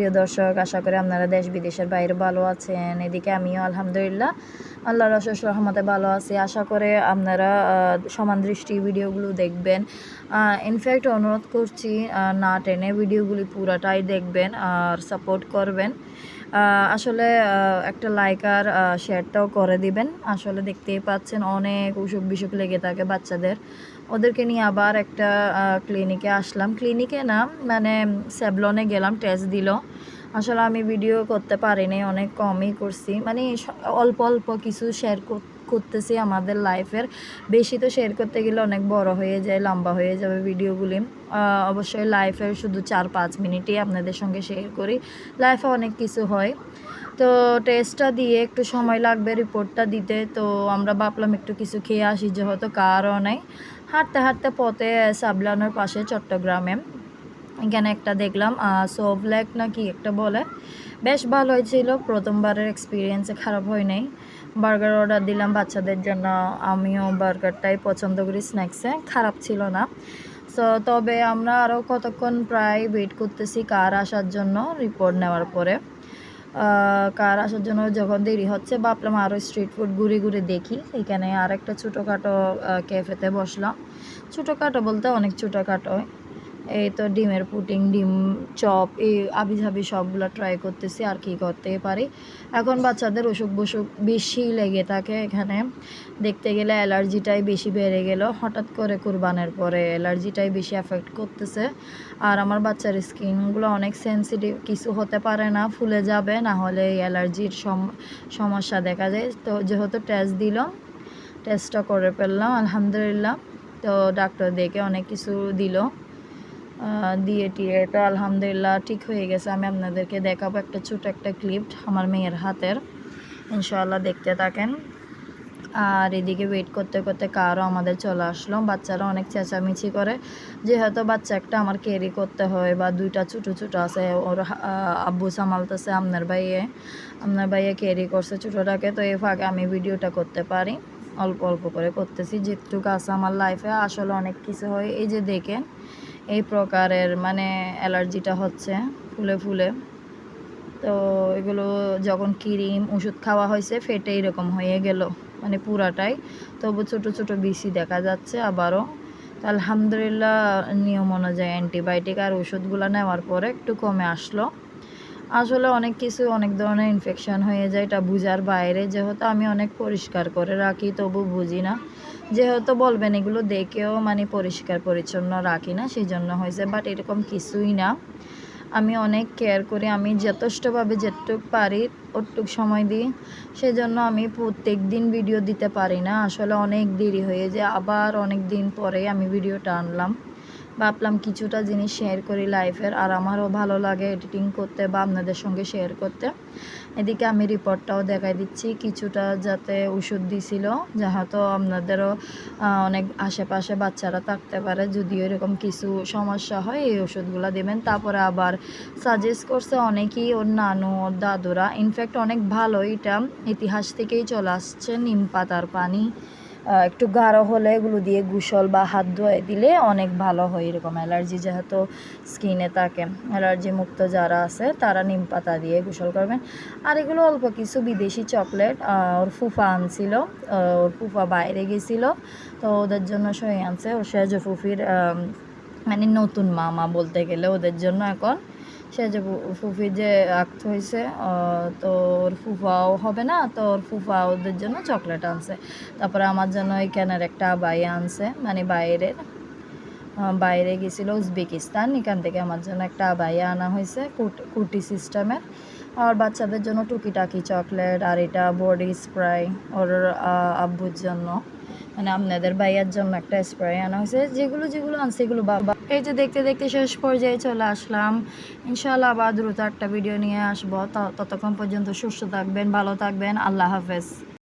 প্রিয় দর্শক, আশা করি আপনারা দেশ বিদেশের বাইরে ভালো আছেন। এদিকে আমিও আলহামদুলিল্লাহ আল্লাহর অশেষ রহমতে ভালো আছি। আশা করে আপনারা সমান দৃষ্টি ভিডিওগুলো দেখবেন। ইনফ্যাক্ট অনুরোধ করছি না টেনে ভিডিওগুলি পুরাটাই দেখবেন আর সাপোর্ট করবেন। আসলে একটা লাইক আর শেয়ারটাও করে দিবেন। আসলে দেখতেই পাচ্ছেন অনেক অসুখ বিসুখ লেগে থাকে বাচ্চাদের। ওদেরকে নিয়ে আবার একটা ক্লিনিকে আসলাম। ক্লিনিকে না, মানে স্যাভলনে গেলাম, টেস্ট দিল। আসলে আমি ভিডিও করতে পারিনি, অনেক কমই করছি। মানে অল্প অল্প কিছু শেয়ার করতেছি আমাদের লাইফের। বেশি তো শেয়ার করতে গেলে অনেক বড় হয়ে যায়, লম্বা হয়ে যাবে ভিডিওগুলি। অবশ্যই লাইফের শুধু 4-5 মিনিটই আপনাদের সঙ্গে শেয়ার করি। লাইফে অনেক কিছু হয়। তো টেস্টটা দিয়ে একটু সময় লাগবে রিপোর্টটা দিতে। তো আমরা ভাবলাম একটু কিছু খেয়ে আসি, যেহেতু কারও নেই। হাঁটতে হাঁটতে পথে সাবলানোর পাশে চট্টগ্রামে এখানে একটা দেখলাম সোভলেক না কি একটা বলে, বেশ ভালোই ছিল। প্রথমবারের এক্সপিরিয়েন্সে খারাপ হয় নাই। বার্গার অর্ডার দিলাম বাচ্চাদের জন্য, আমিও বার্গারটাই পছন্দ করি স্ন্যাক্সে, খারাপ ছিল না। সো তবে আমরা আরও কতক্ষণ প্রায় ওয়েট করতেছি কার আসার জন্য। রিপোর্ট নেওয়ার পরে কার আসার জন্য যখন দেরি হচ্ছে, ভাবলাম আরও স্ট্রিট ফুড ঘুরে ঘুরে দেখি। এখানে আর একটা ছোটোখাটো ক্যাফেতে বসলাম। ছোটোখাটো বলতে অনেক ছোটোখাটো। এই তো ডিমের পুডিং, ডিম চপ, এই আবিঝাবি সবগুলো ট্রাই করতেছি আর কি করতেই পারি। এখন বাচ্চাদের অসুখ বসুখ বেশি লেগে থাকে এখানে। দেখতে গেলে অ্যালার্জিটাই বেশি বেড়ে গেল হঠাৎ করে। কুরবানের পরে অ্যালার্জিটাই বেশি এফেক্ট করতেছে। আর আমার বাচ্চার স্কিনগুলো অনেক সেন্সিটিভ, কিছু হতে পারে না, ফুলে যাবে, না হলে অ্যালার্জির সমস্যা দেখা যায়। তো যেহেতু টেস্ট দিলাম, টেস্টটা করে ফেললাম আলহামদুলিল্লাহ। তো ডাক্তার দেখে অনেক কিছু দিল, দিয়ে টিয়ে তো আলহামদুলিল্লাহ ঠিক হয়ে গেছে। আমি আপনাদেরকে দেখাবো একটা ছোটো একটা ক্লিপ আমার মেয়ের হাতের, ইনশাআল্লাহ দেখতে থাকেন। আর এদিকে ওয়েট করতে করতে কারও আমাদের চলে আসলো। বাচ্চারা অনেক চেঁচামেচি করে, যেহেতু বাচ্চা একটা আমার ক্যারি করতে হয়, বা দুইটা ছোটো ছোটো আছে, ওর আব্বু সামালতেছে, আপনার ভাইয়ে ক্যারি করছে ছোটোটাকে। তো এই ফাঁকে আমি ভিডিওটা করতে পারি, অল্প অল্প করে করতেছি যেটুকু আছে আমার লাইফে। আসলে অনেক কিছু হয়, এই যে দেখেন এই প্রকারের মানে অ্যালার্জিটা হচ্ছে ফুলে ফুলে। তো এগুলো যখন ক্রিম ওষুধ খাওয়া হয়েছে ফেটে এরকম হয়ে গেল, মানে পুরাটাই। তবু ছোট ছোট বিসি দেখা যাচ্ছে আবারও। তো আলহামদুলিল্লাহ নিয়ম অনুযায়ী অ্যান্টিবায়োটিক আর ওষুধগুলো নেওয়ার পরে একটু কমে আসলো। আসলে অনেক কিছু, অনেক ধরনের ইনফেকশান হয়ে যায়, এটা বুঝার বাইরে। যেহেতু আমি অনেক পরিষ্কার করে রাখি তবু বুঝি না। যেহেতু বলবেন এগুলো দেখেও মানে পরিষ্কার পরিচ্ছন্ন রাখি না, সেই জন্য হয়েছে। বাট এরকম কিছুই না, আমি অনেক কেয়ার করি। আমি যথেষ্টভাবে যেটুক পারি ওটুক সময় দিই। সেজন্য আমি প্রত্যেক দিন ভিডিও দিতে পারি না, আসলে অনেক দেরি হয়ে যায়। আবার অনেক দিন পরে আমি ভিডিওটা আনলাম, ভাবলাম কিছুটা জিনিস শেয়ার করি লাইফের। আর আমারও ভালো লাগে এডিটিং করতে বা আপনাদের সঙ্গে শেয়ার করতে। এদিকে আমি রিপোর্টটাও দেখাই দিচ্ছি কিছুটা, যাতে ওষুধ দিছিল, যেহেতু আপনাদেরও অনেক আশেপাশে বাচ্চারা থাকতে পারে, যদিও এরকম কিছু সমস্যা হয় এই ওষুধগুলো দেবেন। তারপরে আবার সাজেস্ট করছে অনেকেই, ওর নানু, ওর দাদুরা। ইনফ্যাক্ট অনেক ভালো, এটা ইতিহাস থেকেই চলে আসছে। নিম পাতার পানি একটু গাঢ় হলে এগুলো দিয়ে গোসল বা হাত ধুয়ে দিলে অনেক ভালো হয়। এরকম অ্যালার্জি যেহেতু স্কিনে থাকে, অ্যালার্জি মুক্ত যারা আছে তারা নিম পাতা দিয়ে গোসল করবেন। আর এগুলো অল্প কিছু বিদেশি চকলেট ওর ফুফা আনছিল। ওর ফুফা বাইরে গেছিলো, তো ওদের জন্য সই আনছে। ওর সেজ ফুফির মানে নতুন মামা বলতে গেলে ওদের জন্য। এখন সে যে ফুফি যে আক্ত হয়েছে, তো ওর ফুফাও হবে না, তো ওর ফুফা ওদের জন্য চকলেট আনছে। তারপরে আমার জন্য এখানের একটা আবায়া আনছে, মানে বাইরে গেছিলো উজবেকিস্তান, এখান থেকে আমার জন্য একটা আবায়া আনা হয়েছে কুটি সিস্টেমের। আর বাচ্চাদের জন্য টুকিটাকি চকলেট, আর এটা বডি স্প্রে ওর আব্বুর জন্য, মানে আপনাদের ভাইয়ার জন্য একটা স্প্রে আনা হয়েছে। যেগুলো যেগুলো আনছে এগুলো বাবা। এই যে দেখতে দেখতে শেষ পর্যায়ে চলে আসলাম। ইনশাআল্লাহ আবার দ্রুত একটা ভিডিও নিয়ে আসবো। ততক্ষণ পর্যন্ত সুস্থ থাকবেন, ভালো থাকবেন। আল্লাহ হাফেজ।